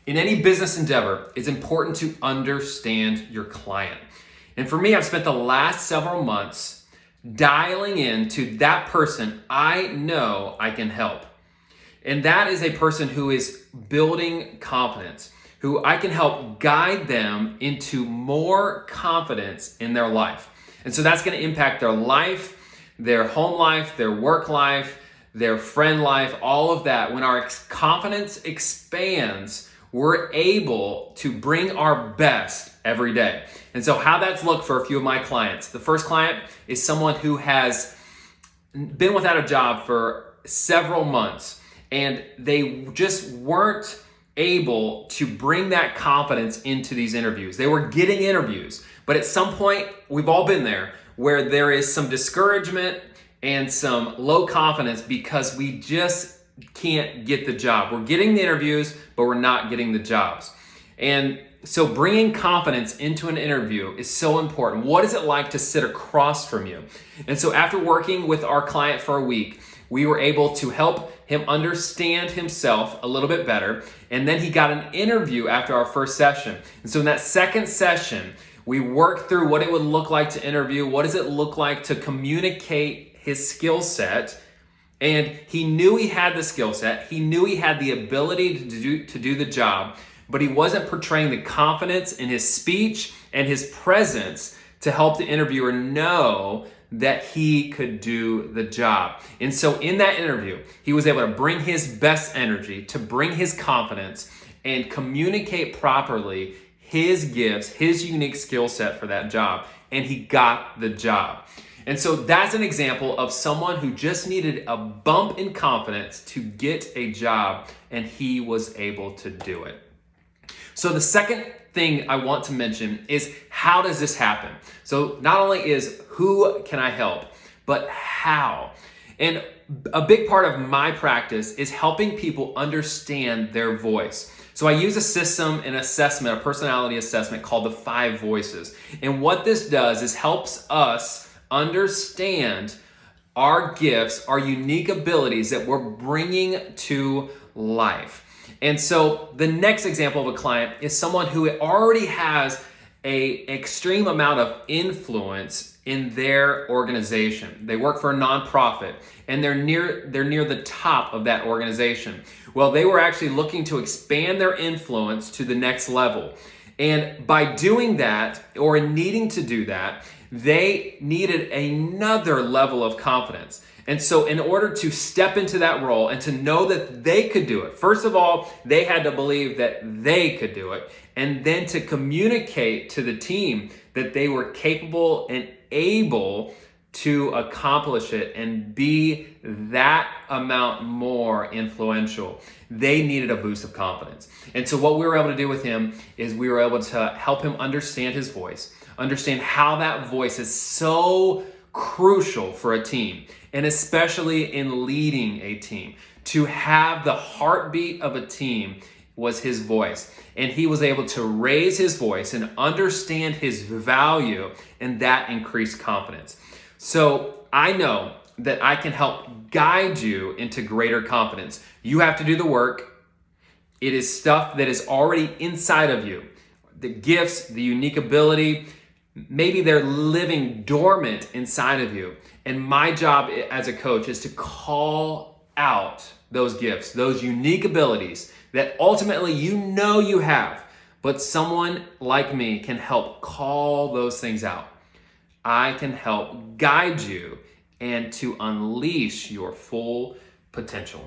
In any business endeavor, it's important to understand your client. And for me, I've spent the last several months dialing into that person I know I can help. And that is a person who is building confidence, who I can help guide them into more confidence in their life. And so that's going to impact their life, their home life, their work life, their friend life, all of that. When our confidence expands, we're able to bring our best every day. And so how that's looked for a few of my clients. The first client is someone who has been without a job for several months, and they just weren't able to bring that confidence into these interviews. They were getting interviews, but at some point, we've all been there, where there is some discouragement and some low confidence because we just can't get the job. We're getting the interviews, but we're not getting the jobs. And so bringing confidence into an interview is so important. What is it like to sit across from you? And so after working with our client for a week, we were able to help him understand himself a little bit better. And then he got an interview after our first session. And so in that second session, we worked through what it would look like to interview. What does it look like to communicate his skill set? And he knew he had the skill set. He knew he had the ability to do the job, but he wasn't portraying the confidence in his speech and his presence to help the interviewer know that he could do the job. And so in that interview, he was able to bring his best energy, to bring his confidence, and communicate properly his gifts, his unique skill set for that job. And he got the job. And so that's an example of someone who just needed a bump in confidence to get a job, and he was able to do it. So the second thing I want to mention is, how does this happen? So not only is who can I help, but how? And a big part of my practice is helping people understand their voice. So I use a system, an assessment, a personality assessment called the 5 Voices. And what this does is helps us understand our gifts, our unique abilities that we're bringing to life. And so the next example of a client is someone who already has an extreme amount of influence in their organization. They work for a nonprofit, and they're near the top of that organization. Well, they were actually looking to expand their influence to the next level. And by doing that, or needing to do that, they needed another level of confidence. And so in order to step into that role and to know that they could do it, first of all, they had to believe that they could do it, and then to communicate to the team that they were capable and able to accomplish it and be that amount more influential. They needed a boost of confidence. And so what we were able to do with him is we were able to help him understand his voice, understand how that voice is so crucial for a team, and especially in leading a team. To have the heartbeat of a team was his voice. And he was able to raise his voice and understand his value, and that increased confidence. So I know that I can help guide you into greater confidence. You have to do the work. It is stuff that is already inside of you. The gifts, the unique ability, maybe they're living dormant inside of you. And my job as a coach is to call out those gifts, those unique abilities that ultimately you know you have, but someone like me can help call those things out. I can help guide you and to unleash your full potential.